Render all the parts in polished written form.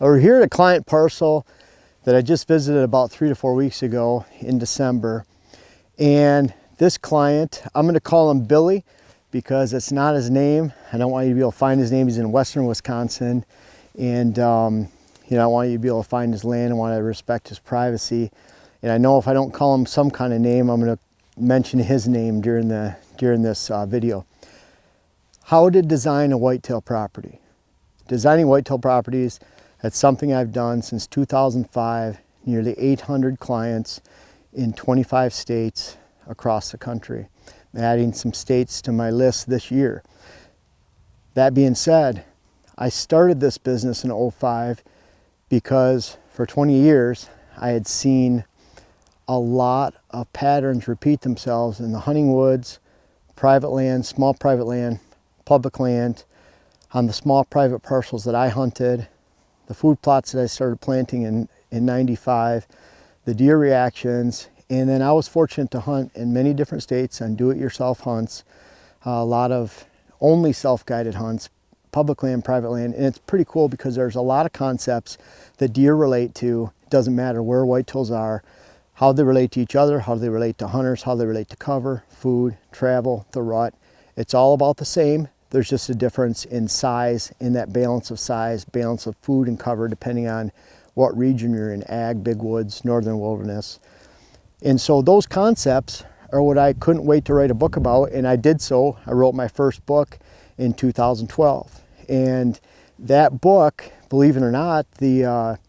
We're here at a client parcel that I just visited about 3 to 4 weeks ago in December. And this client, I'm going to call him Billy because it's not his name. I don't want you to be able to find his name. He's in western Wisconsin. And I want you to be able to find his land and want to respect his privacy. And I know if I don't call him some kind of name, I'm going to mention his name during this video. How to design a whitetail property. Designing whitetail properties, that's something I've done since 2005, nearly 800 clients in 25 states across the country. I'm adding some states to my list this year. That being said, I started this business in 2005 because for 20 years I had seen a lot of patterns repeat themselves in the hunting woods, private land, small private land, public land, on the small private parcels that I hunted, the food plots that I started planting in 95, the deer reactions, and then I was fortunate to hunt in many different states on do-it-yourself hunts, a lot of only self-guided hunts, public land, private land, and it's pretty cool because there's a lot of concepts that deer relate to. It doesn't matter where whitetails are, how they relate to each other, how they relate to hunters, how they relate to cover, food, travel, the rut. It's all about the same. There's just a difference in size, in that balance of size, balance of food and cover, depending on what region you're in, ag, big woods, northern wilderness. And so those concepts are what I couldn't wait to write a book about, and I did so. I wrote my first book in 2012. And that book, believe it or not, the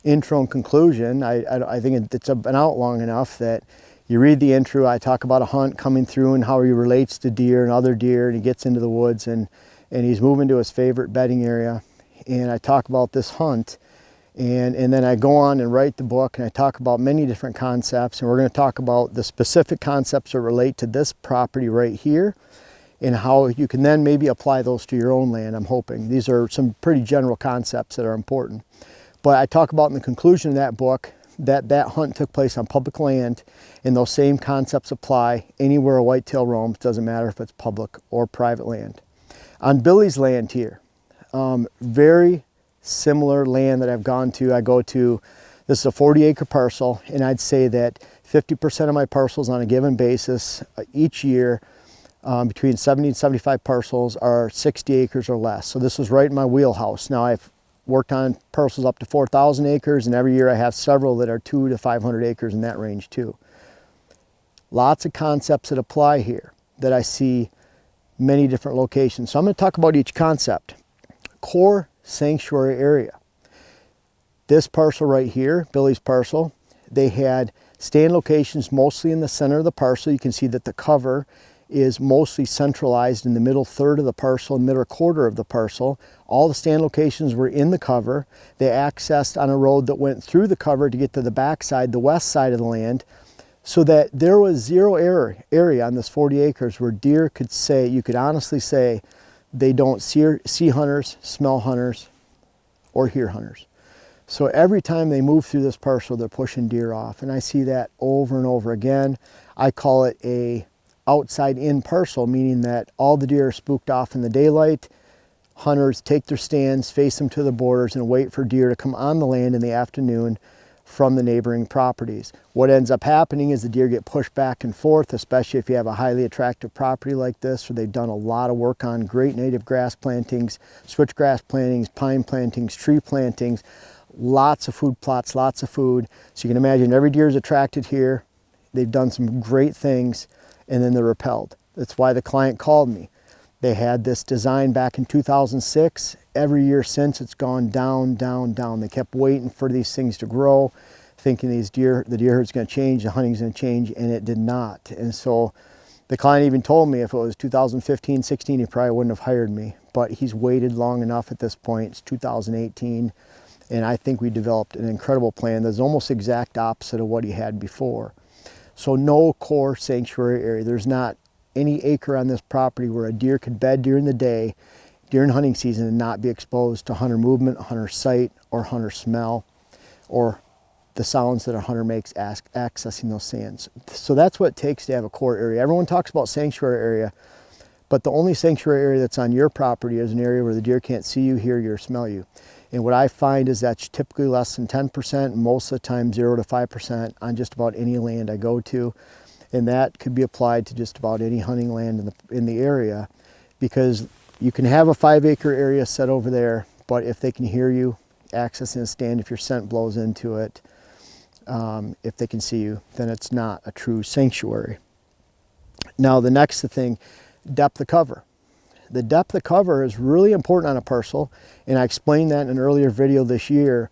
intro and conclusion, I think it's been out long enough that you read the intro, I talk about a hunt coming through and how he relates to deer and other deer, and he gets into the woods and he's moving to his favorite bedding area. And I talk about this hunt, and then I go on and write the book, and I talk about many different concepts, and we're going to talk about the specific concepts that relate to this property right here and how you can then maybe apply those to your own land, I'm hoping. These are some pretty general concepts that are important. But I talk about in the conclusion of that book that hunt took place on public land, and those same concepts apply anywhere a whitetail roams. Doesn't matter if it's public or private land. On Billy's land here, very similar land that I've gone to. I go to, this is a 40-acre parcel, and I'd say that 50% of my parcels on a given basis each year, between 70 and 75 parcels, are 60 acres or less. So this was right in my wheelhouse. Now I've worked on parcels up to 4,000 acres, and every year I have several that are 200 to 500 acres in that range too. Lots of concepts that apply here that I see many different locations. So I'm going to talk about each concept. Core sanctuary area. This parcel right here, Billy's parcel, they had stand locations mostly in the center of the parcel. You can see that the cover is mostly centralized in the middle third of the parcel and middle quarter of the parcel. All the stand locations were in the cover. They accessed on a road that went through the cover to get to the back side, the west side of the land, so that there was zero area on this 40 acres where deer could say, you could honestly say, they don't see hunters, smell hunters, or hear hunters. So every time they move through this parcel, they're pushing deer off. And I see that over and over again. I call it a outside in parcel, meaning that all the deer are spooked off in the daylight. Hunters take their stands, face them to the borders, and wait for deer to come on the land in the afternoon from the neighboring properties. What ends up happening is the deer get pushed back and forth, especially if you have a highly attractive property like this where they've done a lot of work on great native grass plantings, switchgrass plantings, pine plantings, tree plantings, lots of food plots, lots of food. So you can imagine every deer is attracted here. They've done some great things, and then they're repelled. That's why the client called me. They had this design back in 2006. Every year since, it's gone down, down, down. They kept waiting for these things to grow, thinking the deer herd's going to change, the hunting's going to change, and it did not. And so the client even told me if it was 2015, 16, he probably wouldn't have hired me. But he's waited long enough at this point. It's 2018, and I think we developed an incredible plan that's almost exact opposite of what he had before. So no core sanctuary area. There's not any acre on this property where a deer could bed during the day, during hunting season, and not be exposed to hunter movement, hunter sight, or hunter smell, or the sounds that a hunter makes accessing those stands. So that's what it takes to have a core area. Everyone talks about sanctuary area, but the only sanctuary area that's on your property is an area where the deer can't see you, hear you, or smell you. And what I find is that's typically less than 10%, most of the time 0 to 5% on just about any land I go to. And that could be applied to just about any hunting land in the area, because you can have a 5-acre area set over there, but if they can hear you accessing the stand, if your scent blows into it, if they can see you, then it's not a true sanctuary. Now the next thing, depth of cover. The depth of cover is really important on a parcel, and I explained that in an earlier video this year.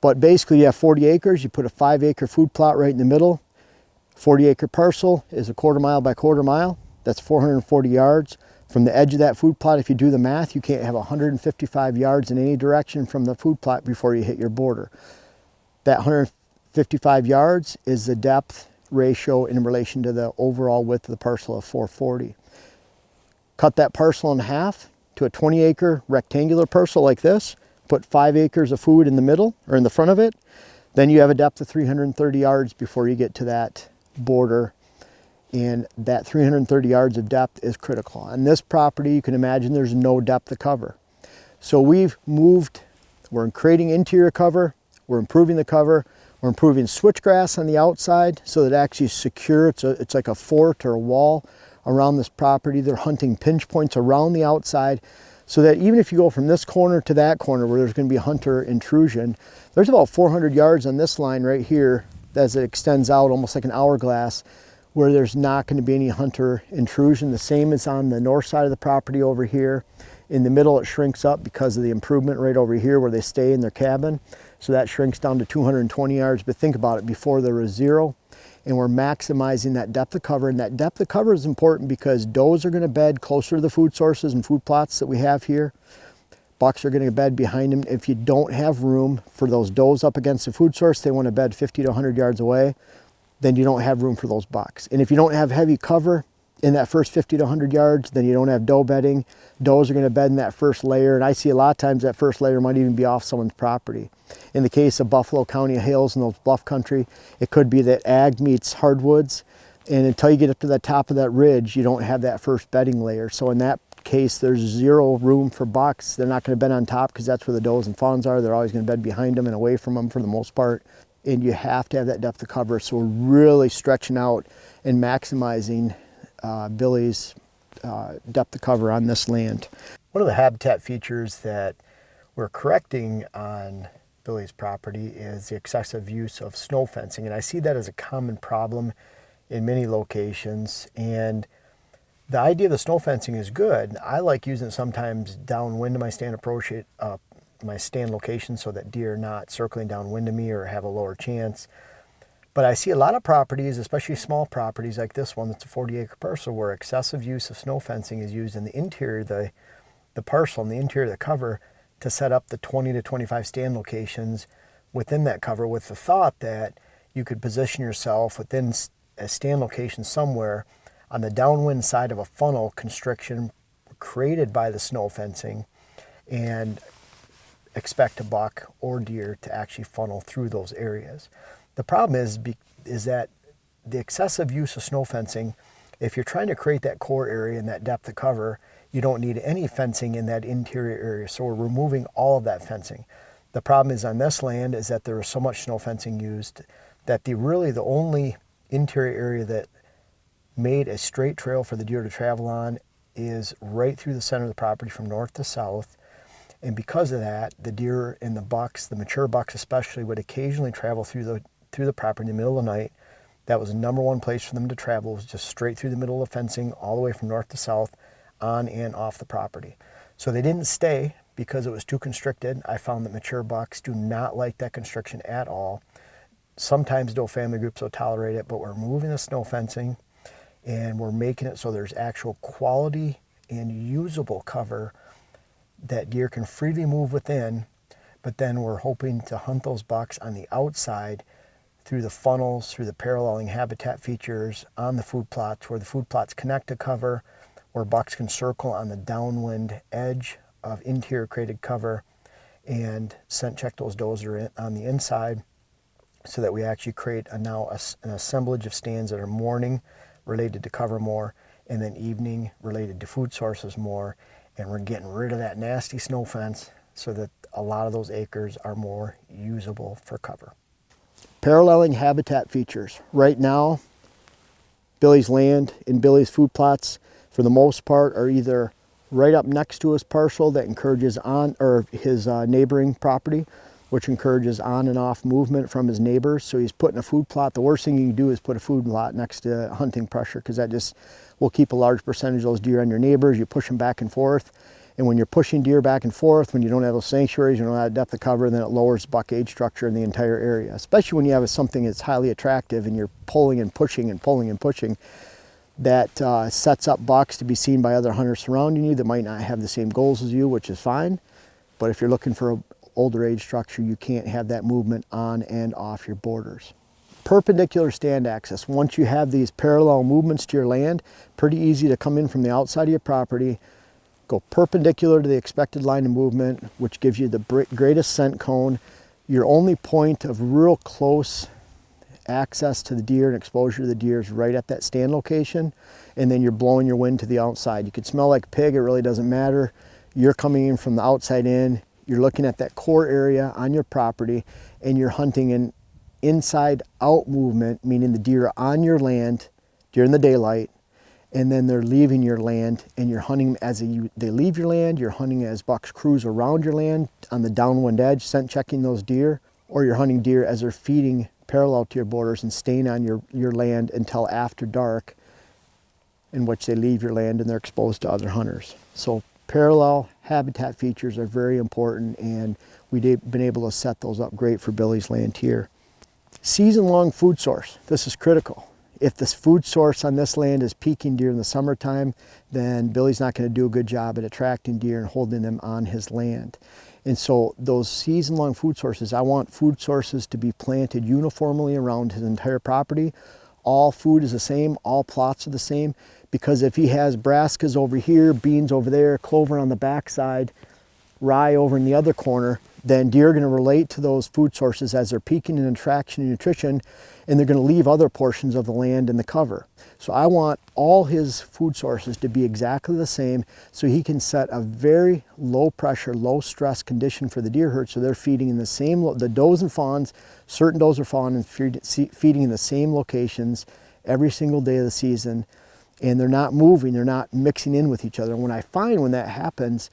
But basically you have 40 acres, you put a 5-acre food plot right in the middle. 40-acre parcel is a 1/4 mile by 1/4 mile. That's 440 yards. From the edge of that food plot, if you do the math, you can't have 155 yards in any direction from the food plot before you hit your border. That 155 yards is the depth ratio in relation to the overall width of the parcel of 440. Cut that parcel in half to a 20-acre rectangular parcel like this, put 5 acres of food in the middle or in the front of it, then you have a depth of 330 yards before you get to that border. And that 330 yards of depth is critical. On this property, you can imagine there's no depth of cover. So we're creating interior cover, we're improving the cover, we're improving switchgrass on the outside so that it actually is secure. It's like a fort or a wall around this property. They're hunting pinch points around the outside so that even if you go from this corner to that corner where there's going to be a hunter intrusion, there's about 400 yards on this line right here as it extends out almost like an hourglass, where there's not going to be any hunter intrusion. The same is on the north side of the property over here. In the middle, it shrinks up because of the improvement right over here where they stay in their cabin. So that shrinks down to 220 yards. But think about it, before there was 0, and we're maximizing that depth of cover. And that depth of cover is important because does are going to bed closer to the food sources and food plots that we have here. Bucks are going to bed behind them. If you don't have room for those does up against the food source, they want to bed 50 to 100 yards away, then you don't have room for those bucks. And if you don't have heavy cover in that first 50 to 100 yards, then you don't have doe bedding. Does are going to bed in that first layer, and I see a lot of times that first layer might even be off someone's property. In the case of Buffalo County hills and those bluff country, it could be that ag meets hardwoods, and until you get up to the top of that ridge, you don't have that first bedding layer. So in that case, there's 0 room for bucks. They're not going to bed on top because that's where the does and fawns are. They're always going to bed behind them and away from them for the most part. And you have to have that depth of cover. So we're really stretching out and maximizing Billy's depth of cover on this land. One of the habitat features that we're correcting on Billy's property is the excessive use of snow fencing. And I see that as a common problem in many locations. And the idea of the snow fencing is good. I like using it sometimes downwind of my stand approach, my stand location, so that deer are not circling downwind of me or have a lower chance. But I see a lot of properties, especially small properties like this one that's a 40-acre parcel, where excessive use of snow fencing is used in the interior, the parcel, and the interior of the cover to set up the 20 to 25 stand locations within that cover, with the thought that you could position yourself within a stand location somewhere on the downwind side of a funnel constriction created by the snow fencing, and expect a buck or deer to actually funnel through those areas. The problem is that the excessive use of snow fencing, if you're trying to create that core area and that depth of cover, you don't need any fencing in that interior area. So we're removing all of that fencing. The problem is on this land is that there is so much snow fencing used that the only interior area that made a straight trail for the deer to travel on is right through the center of the property from north to south. And because of that, the deer and the bucks, the mature bucks especially, would occasionally travel through the property in the middle of the night. That was the number one place for them to travel, was just straight through the middle of the fencing, all the way from north to south, on and off the property. So they didn't stay because it was too constricted. I found that mature bucks do not like that constriction at all. Sometimes doe family groups will tolerate it, but we're removing the snow fencing and we're making it so there's actual quality and usable cover that deer can freely move within. But then we're hoping to hunt those bucks on the outside through the funnels, through the paralleling habitat features on the food plots, where the food plots connect to cover, where bucks can circle on the downwind edge of interior created cover and scent check those does on the inside, so that we actually create an assemblage of stands that are morning related to cover more, and then evening related to food sources more. And we're getting rid of that nasty snow fence so that a lot of those acres are more usable for cover. Paralleling habitat features. Right now, Billy's land and Billy's food plots, for the most part, are either right up next to his parcel that encourages on, or his neighboring property, which encourages on and off movement from his neighbors. So he's putting a food plot. The worst thing you can do is put a food plot next to hunting pressure, because that just will keep a large percentage of those deer on your neighbors. You push them back and forth. And when you're pushing deer back and forth, when you don't have those sanctuaries, you don't have depth of cover, then it lowers buck age structure in the entire area. Especially when you have something that's highly attractive and you're pulling and pushing and pulling and pushing, that sets up bucks to be seen by other hunters surrounding you that might not have the same goals as you, which is fine. But if you're looking for an older age structure, you can't have that movement on and off your borders. Perpendicular stand access. Once you have these parallel movements to your land, pretty easy to come in from the outside of your property, go perpendicular to the expected line of movement, which gives you the greatest scent cone. Your only point of real close access to the deer and exposure to the deer is right at that stand location, and then you're blowing your wind to the outside. You could smell like a pig, it really doesn't matter. You're coming in from the outside in, you're looking at that core area on your property, and you're hunting an inside out movement, meaning the deer are on your land during the daylight, and then they're leaving your land, and you're hunting as they leave your land. You're hunting as bucks cruise around your land on the downwind edge, scent checking those deer, or you're hunting deer as they're feeding parallel to your borders and staying on your land until after dark, in which they leave your land and they're exposed to other hunters. So parallel habitat features are very important, and we've been able to set those up great for Billy's land here. Season-long food source. This is critical. If this food source on this land is peaking deer in the summertime, then Billy's not going to do a good job at attracting deer and holding them on his land. And so those season-long food sources, I want food sources to be planted uniformly around his entire property. All food is the same, all plots are the same, because if he has brassicas over here, beans over there, clover on the backside, rye over in the other corner, then deer are going to relate to those food sources as they're peaking in attraction and nutrition, and they're going to leave other portions of the land in the cover. So I want all his food sources to be exactly the same, so he can set a very low pressure, low stress condition for the deer herd, so they're feeding in the same, the does and fawns, certain does are fawning and feeding in the same locations every single day of the season, and they're not moving, they're not mixing in with each other. And when I find when that happens,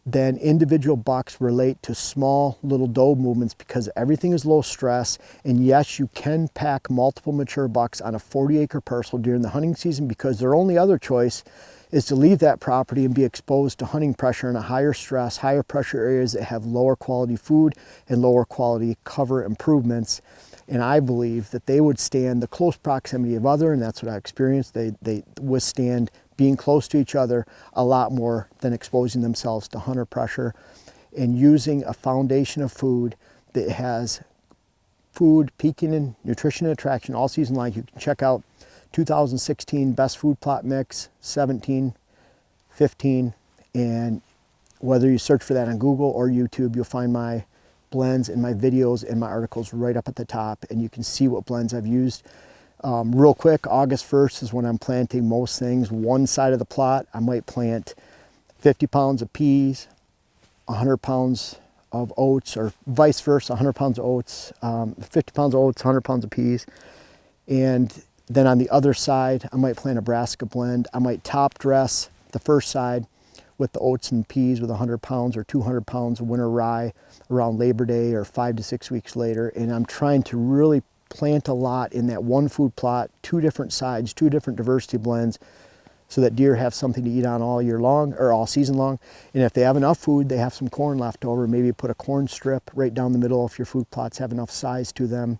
then individual bucks relate to small little doe movements, because everything is low stress. And yes, you can pack multiple mature bucks on a 40-acre parcel during the hunting season, because their only other choice is to leave that property and be exposed to hunting pressure in a higher stress, higher pressure areas that have lower quality food and lower quality cover improvements. And I believe that they would stand the close proximity of other, and that's what I experienced. They withstand being close to each other a lot more than exposing themselves to hunter pressure, and using a foundation of food that has food peaking in nutrition and attraction all season long. You can check out 2016 best food plot mix, 17, 15, and whether you search for that on Google or YouTube, you'll find my blends and my videos and my articles right up at the top, and you can see what blends I've used. Real quick, August 1st is when I'm planting most things. One side of the plot, I might plant 50 pounds of peas, 100 pounds of oats, or vice versa, 100 pounds of oats, 50 pounds of oats, 100 pounds of peas. And then on the other side, I might plant a brassica blend. I might top dress the first side with the oats and peas with 100 pounds or 200 pounds of winter rye around Labor Day or 5 to 6 weeks later. And I'm trying to really plant a lot in that one food plot, two different sides, two different diversity blends, so that deer have something to eat on all year long, or all season long. And if they have enough food, they have some corn left over. Maybe put a corn strip right down the middle if your food plots have enough size to them.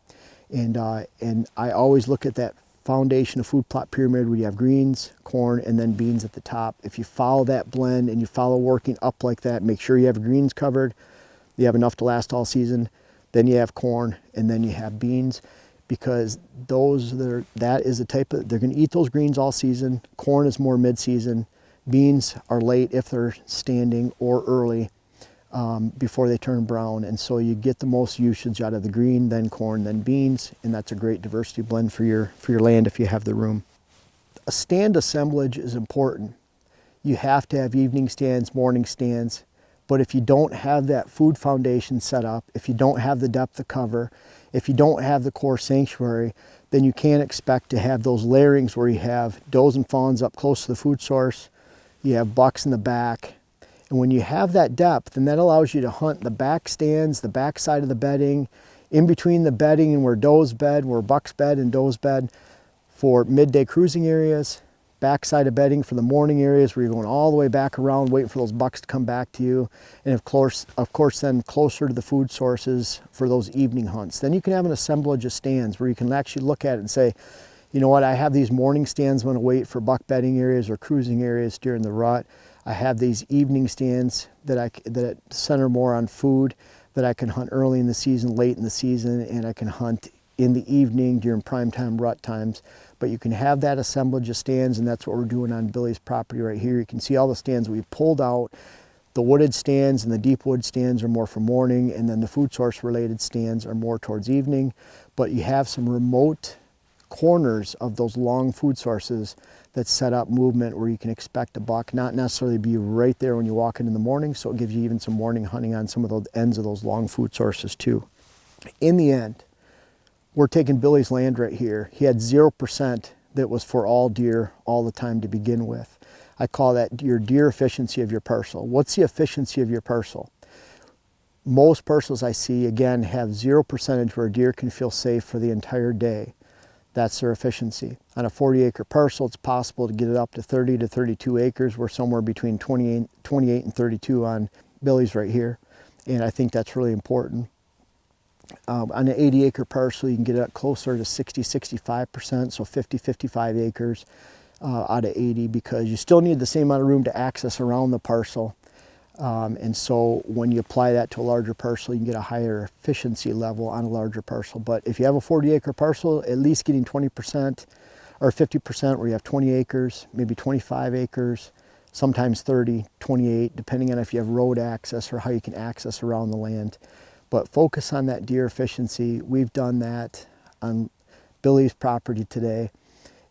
And I always look at that foundation of food plot pyramid where you have greens, corn, and then beans at the top. If you follow that blend and you follow working up like that, make sure you have greens covered, you have enough to last all season, then you have corn, and then you have beans. Because that is the type of, they're going to eat those greens all season. Corn is more mid-season. Beans are late if they're standing, or early before they turn brown. And so you get the most usage out of the green, then corn, then beans, and that's a great diversity blend for your land if you have the room. A stand assemblage is important. You have to have evening stands, morning stands. But if you don't have that food foundation set up, if you don't have the depth of cover, if you don't have the core sanctuary, then you can't expect to have those layerings where you have does and fawns up close to the food source, you have bucks in the back. And when you have that depth, then that allows you to hunt the back stands, the back side of the bedding, in between the bedding and where does bed, where bucks bed and does bed, for midday cruising areas, backside of bedding for the morning areas where you're going all the way back around waiting for those bucks to come back to you, and of course then closer to the food sources for those evening hunts. Then you can have an assemblage of stands where you can actually look at it and say, you know what, I have these morning stands when I wait for buck bedding areas or cruising areas during the rut. I have these evening stands that center more on food that I can hunt early in the season, late in the season, and I can hunt in the evening during prime time rut times. But you can have that assemblage of stands, and that's what we're doing on Billy's property right here. You can see all the stands we pulled out. The wooded stands and the deep wood stands are more for morning, and then the food source related stands are more towards evening. But you have some remote corners of those long food sources that set up movement where you can expect a buck not necessarily be right there when you walk in the morning, so it gives you even some morning hunting on some of those ends of those long food sources too. In the end, we're taking Billy's land right here. He had 0% that was for all deer all the time to begin with. I call that your deer efficiency of your parcel. What's the efficiency of your parcel? Most parcels I see, again, have 0% where deer can feel safe for the entire day. That's their efficiency. On a 40-acre parcel, it's possible to get it up to 30 to 32 acres. We're somewhere between 28 and 32 on Billy's right here, and I think that's really important. On an 80-acre parcel, you can get it up closer to 60, 65%, so 50, 55 acres out of 80, because you still need the same amount of room to access around the parcel. And so when you apply that to a larger parcel, you can get a higher efficiency level on a larger parcel. But if you have a 40-acre parcel, at least getting 20% or 50% where you have 20 acres, maybe 25 acres, sometimes 30, 28, depending on if you have road access or how you can access around the land. But focus on that deer efficiency. We've done that on Billy's property today,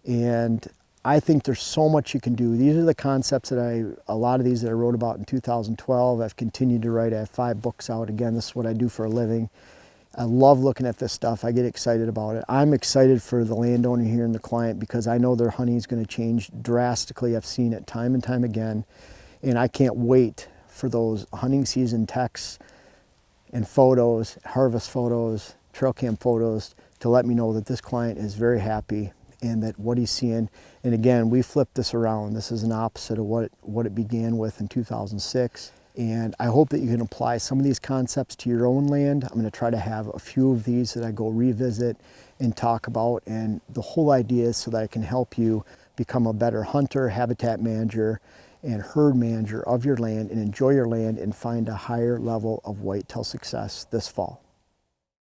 and I think there's so much you can do. These are the concepts that a lot of these that I wrote about in 2012. I've continued to write. I have 5 books out. Again, this is what I do for a living. I love looking at this stuff. I get excited about it. I'm excited for the landowner here and the client because I know their hunting is going to change drastically. I've seen it time and time again, and I can't wait for those hunting season texts and photos, harvest photos, trail cam photos to let me know that this client is very happy and that what he's seeing. And again, we flipped this around. This is an opposite of what it began with in 2006. And I hope that you can apply some of these concepts to your own land. I'm going to try to have a few of these that I go revisit and talk about. And the whole idea is so that I can help you become a better hunter, habitat manager, and herd manager of your land and enjoy your land and find a higher level of whitetail success this fall.